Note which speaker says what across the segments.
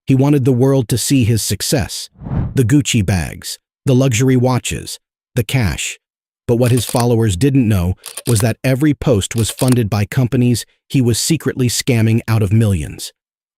Speaker 1: He wanted the world to see his success, the Gucci bags, the luxury watches, the cash. But what his followers didn't know was that every post was funded by companies he was secretly scamming out of millions.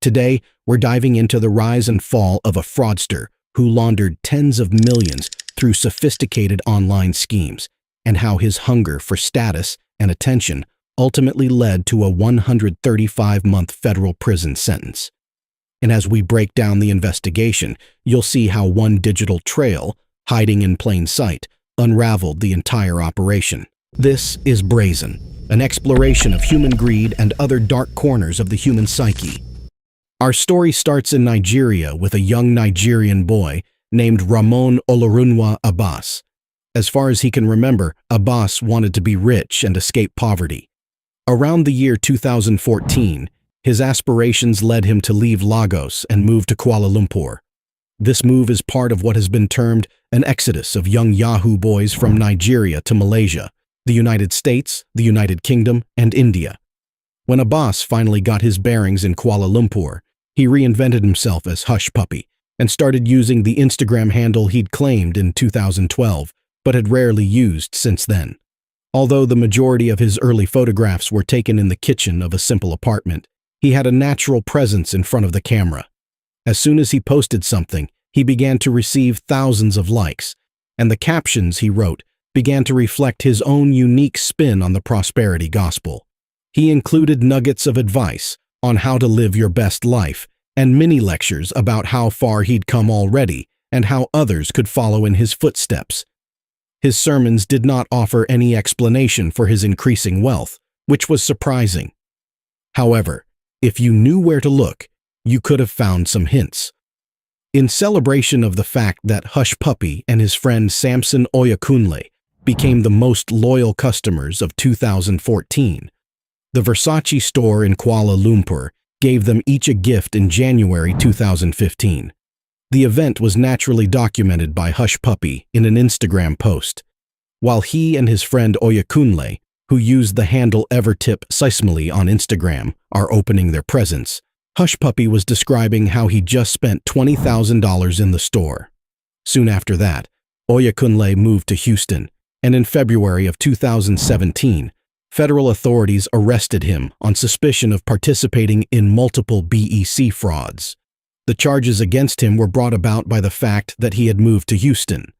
Speaker 1: Today, we're diving into the rise and fall of a fraudster who laundered tens of millions through sophisticated online schemes, and how his hunger for status and attention ultimately led to a 135-month federal prison sentence. And as we break down the investigation, you'll see how one digital trail, hiding in plain sight, unraveled the entire operation. This is Brazen, an exploration of human greed and other dark corners of the human psyche. Our story starts in Nigeria with a young Nigerian boy named Ramon Olorunwa Abbas. As far as he can remember, Abbas wanted to be rich and escape poverty. Around the year 2014, his aspirations led him to leave Lagos and move to Kuala Lumpur. This move is part of what has been termed an exodus of young Yahoo boys from Nigeria to Malaysia, the United States, the United Kingdom, and India. When Abbas finally got his bearings in Kuala Lumpur, he reinvented himself as Hush Puppy and started using the Instagram handle he'd claimed in 2012, but had rarely used since then. Although the majority of his early photographs were taken in the kitchen of a simple apartment, he had a natural presence in front of the camera. As soon as he posted something, he began to receive thousands of likes, and the captions he wrote began to reflect his own unique spin on the prosperity gospel. He included nuggets of advice on how to live your best life and mini lectures about how far he'd come already and how others could follow in his footsteps. His sermons did not offer any explanation for his increasing wealth, which was surprising. However, if you knew where to look, you could have found some hints. In celebration of the fact that Hush Puppy and his friend Samson Oyakunle became the most loyal customers of 2014, the Versace store in Kuala Lumpur gave them each a gift in January 2015. The event was naturally documented by Hush Puppy in an Instagram post. While he and his friend Oyakunle, who used the handle Evertip Sismally on Instagram, are opening their presents, Hush Puppy was describing how he just spent $20,000 in the store. Soon after that, Oyakunle moved to Houston, and in February of 2017, federal authorities arrested him on suspicion of participating in multiple BEC frauds. The charges against him were brought about by the fact that he had moved to Houston.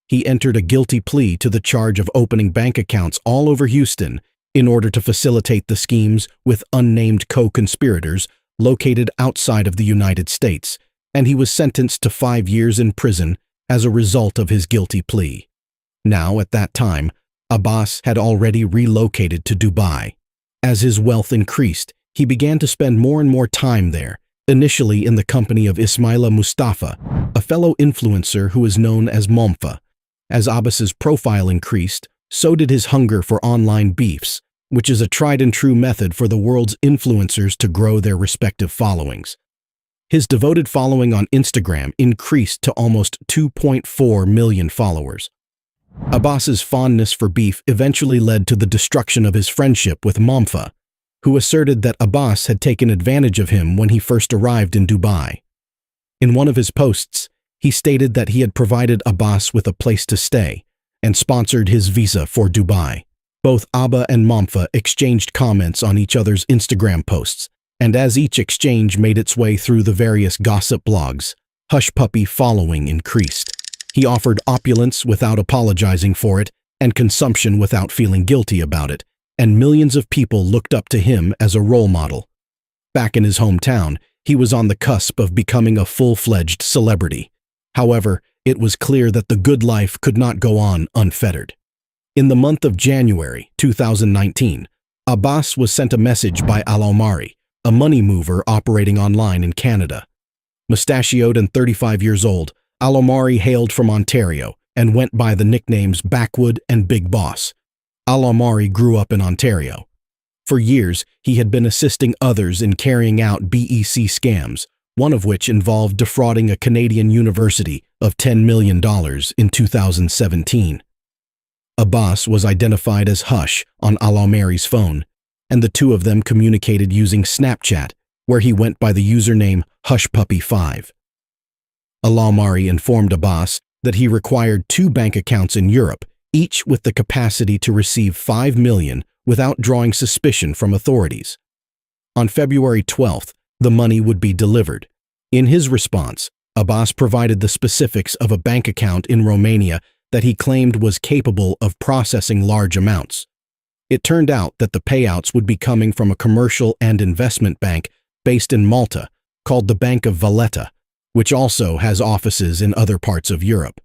Speaker 1: He entered a guilty plea to the charge of opening bank accounts all over Houston in order to facilitate the schemes with unnamed co-conspirators located outside of the United States, and he was sentenced to 5 years in prison as a result of his guilty plea. Now, at that time, Abbas had already relocated to Dubai. As his wealth increased, he began to spend more and more time there, initially in the company of Ismaila Mustafa, a fellow influencer who is known as Momfa. As Abbas's profile increased, so did his hunger for online beefs, which is a tried-and-true method for the world's influencers to grow their respective followings. His devoted following on Instagram increased to almost 2.4 million followers. Abbas's fondness for beef eventually led to the destruction of his friendship with Momfa, who asserted that Abbas had taken advantage of him when he first arrived in Dubai. In one of his posts, he stated that he had provided Abbas with a place to stay and sponsored his visa for Dubai. Both Abba and Momfa exchanged comments on each other's Instagram posts, and as each exchange made its way through the various gossip blogs, Hush Puppy following increased. He offered opulence without apologizing for it and consumption without feeling guilty about it, and millions of people looked up to him as a role model. Back in his hometown, he was on the cusp of becoming a full-fledged celebrity. However, it was clear that the good life could not go on unfettered. In the month of January 2019, Abbas was sent a message by Al-Omari, a money mover operating online in Canada. Mustachioed and 35 years old, Al-Omari hailed from Ontario and went by the nicknames Backwood and Big Boss. Al-Omari grew up in Ontario. For years, he had been assisting others in carrying out BEC scams, one of which involved defrauding a Canadian university of $10 million in 2017. Abbas was identified as Hush on Al-Omari's phone, and the two of them communicated using Snapchat, where he went by the username HushPuppy5. Al-Amari informed Abbas that he required 2 bank accounts in Europe, each with the capacity to receive $5 million without drawing suspicion from authorities. On February 12th, the money would be delivered. In his response, Abbas provided the specifics of a bank account in Romania that he claimed was capable of processing large amounts. It turned out that the payouts would be coming from a commercial and investment bank based in Malta called the Bank of Valletta, which also has offices in other parts of Europe.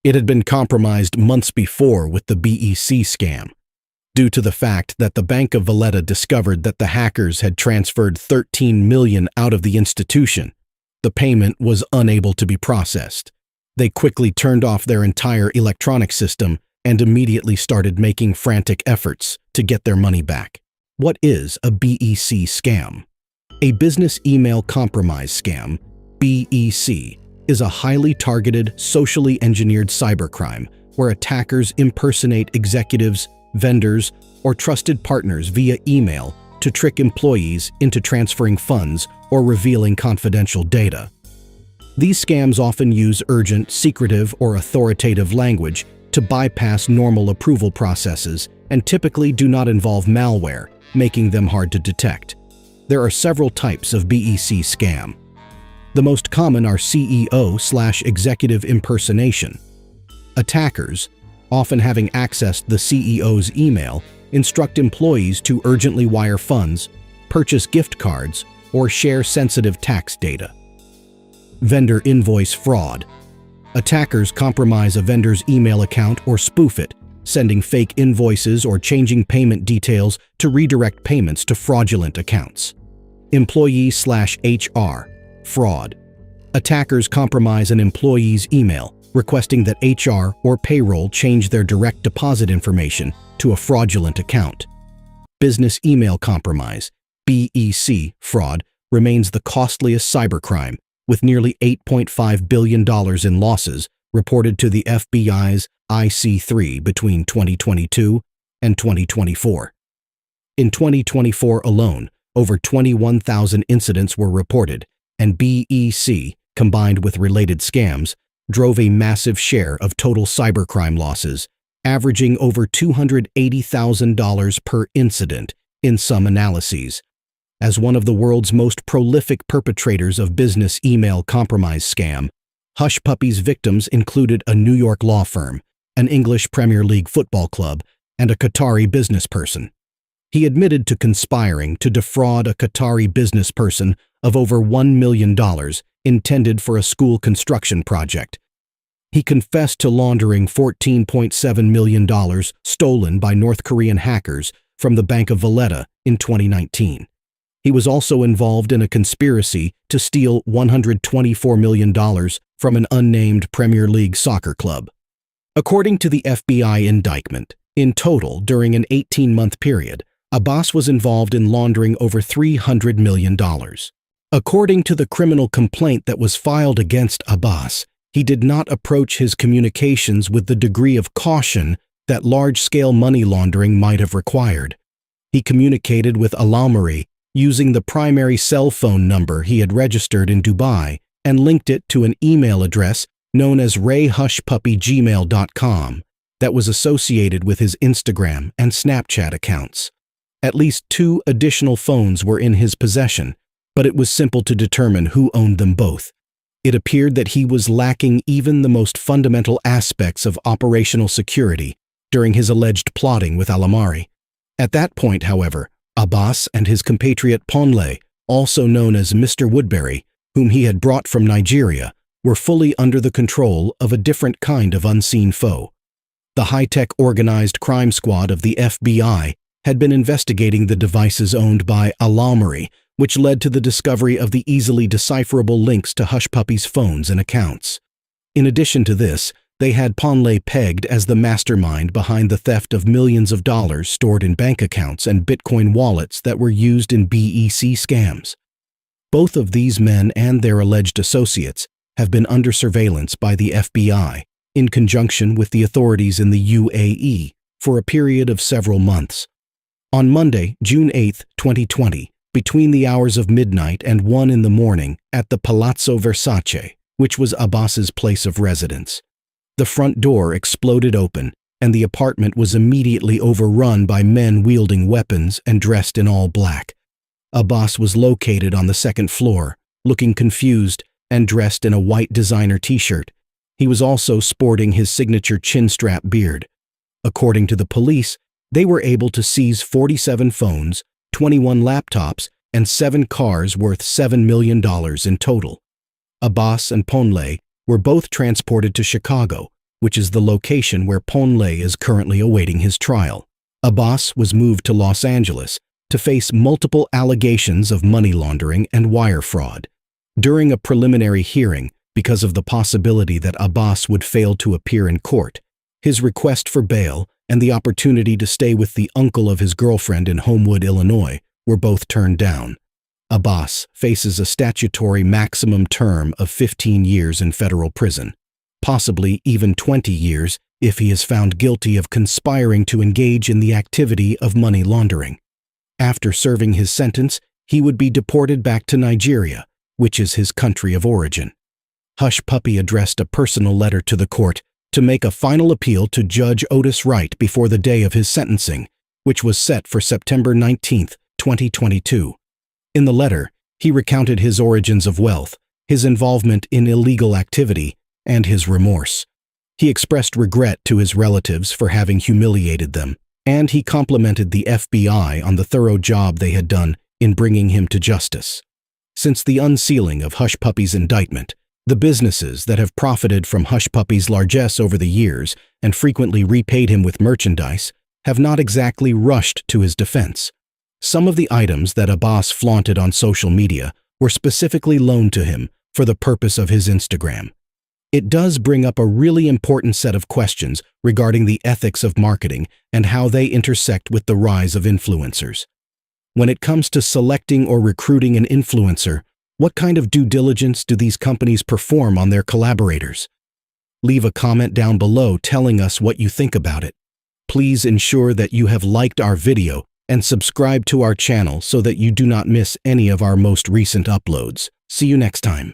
Speaker 1: It had been compromised months before with the BEC scam, due to the fact that the Bank of Valletta discovered that the hackers had transferred $13 million out of the institution. The payment was unable to be processed. They quickly turned off their entire electronic system and immediately started making frantic efforts to get their money back. What is a BEC scam? A business email compromise scam, BEC, is a highly targeted, socially engineered cybercrime where attackers impersonate executives, vendors, or trusted partners via email to trick employees into transferring funds or revealing confidential data. These scams often use urgent, secretive, or authoritative language to bypass normal approval processes and typically do not involve malware, making them hard to detect. There are several types of BEC scam. The most common are CEO/executive impersonation. Attackers, often having accessed the CEO's email, instruct employees to urgently wire funds, purchase gift cards, or share sensitive tax data. Vendor invoice fraud. Attackers compromise a vendor's email account or spoof it, sending fake invoices or changing payment details to redirect payments to fraudulent accounts. Employee/HR fraud. Attackers compromise an employee's email, requesting that HR or payroll change their direct deposit information to a fraudulent account. Business email compromise, BEC fraud, remains the costliest cybercrime, with nearly $8.5 billion in losses reported to the FBI's IC3 between 2022 and 2024. In 2024 alone, over 21,000 incidents were reported, and BEC, combined with related scams, drove a massive share of total cybercrime losses, averaging over $280,000 per incident in some analyses. As one of the world's most prolific perpetrators of business email compromise scam, HushPuppy's victims included a New York law firm, an English Premier League football club, and a Qatari businessperson. He admitted to conspiring to defraud a Qatari businessperson of over $1 million intended for a school construction project. He confessed to laundering $14.7 million stolen by North Korean hackers from the Bank of Valletta in 2019. He was also involved in a conspiracy to steal $124 million from an unnamed Premier League soccer club. According to the FBI indictment, in total, during an 18-month period, Abbas was involved in laundering over $300 million. According to the criminal complaint that was filed against Abbas, he did not approach his communications with the degree of caution that large-scale money laundering might have required. He communicated with Al-Amari using the primary cell phone number he had registered in Dubai and linked it to an email address known as rayhushpuppygmail.com that was associated with his Instagram and Snapchat accounts. At least 2 additional phones were in his possession, but it was simple to determine who owned them both. It appeared that he was lacking even the most fundamental aspects of operational security during his alleged plotting with Al-Amari. At that point, however, Abbas and his compatriot Ponle, also known as Mr. Woodbury, whom he had brought from Nigeria, were fully under the control of a different kind of unseen foe. The high-tech organized crime squad of the FBI had been investigating the devices owned by Al-Amari, which led to the discovery of the easily decipherable links to HushPuppy's phones and accounts. In addition to this, they had Ponle pegged as the mastermind behind the theft of millions of dollars stored in bank accounts and Bitcoin wallets that were used in BEC scams. Both of these men and their alleged associates have been under surveillance by the FBI, in conjunction with the authorities in the UAE, for a period of several months. On Monday, June 8, 2020, between the hours of midnight and 1 in the morning at the Palazzo Versace, which was Abbas's place of residence. The front door exploded open, and the apartment was immediately overrun by men wielding weapons and dressed in all black. Abbas was located on the second floor, looking confused and dressed in a white designer t-shirt. He was also sporting his signature chin-strap beard. According to the police, they were able to seize 47 phones, 21 laptops, and 7 cars worth $7 million in total. Abbas and Ponle were both transported to Chicago, which is the location where Ponle is currently awaiting his trial. Abbas was moved to Los Angeles to face multiple allegations of money laundering and wire fraud. During a preliminary hearing, because of the possibility that Abbas would fail to appear in court, his request for bail and the opportunity to stay with the uncle of his girlfriend in Homewood, Illinois, were both turned down. Abbas faces a statutory maximum term of 15 years in federal prison, possibly even 20 years if he is found guilty of conspiring to engage in the activity of money laundering. After serving his sentence, he would be deported back to Nigeria, which is his country of origin. Hush Puppy addressed a personal letter to the court to make a final appeal to Judge Otis Wright before the day of his sentencing, which was set for September 19, 2022. In the letter, he recounted his origins of wealth, his involvement in illegal activity, and his remorse. He expressed regret to his relatives for having humiliated them, and he complimented the FBI on the thorough job they had done in bringing him to justice. Since the unsealing of Hush Puppy's indictment, the businesses that have profited from Hush Puppy's largesse over the years and frequently repaid him with merchandise have not exactly rushed to his defense. Some of the items that Abbas flaunted on social media were specifically loaned to him for the purpose of his Instagram. It does bring up a really important set of questions regarding the ethics of marketing and how they intersect with the rise of influencers. When it comes to selecting or recruiting an influencer, what kind of due diligence do these companies perform on their collaborators? Leave a comment down below telling us what you think about it. Please ensure that you have liked our video and subscribe to our channel so that you do not miss any of our most recent uploads. See you next time.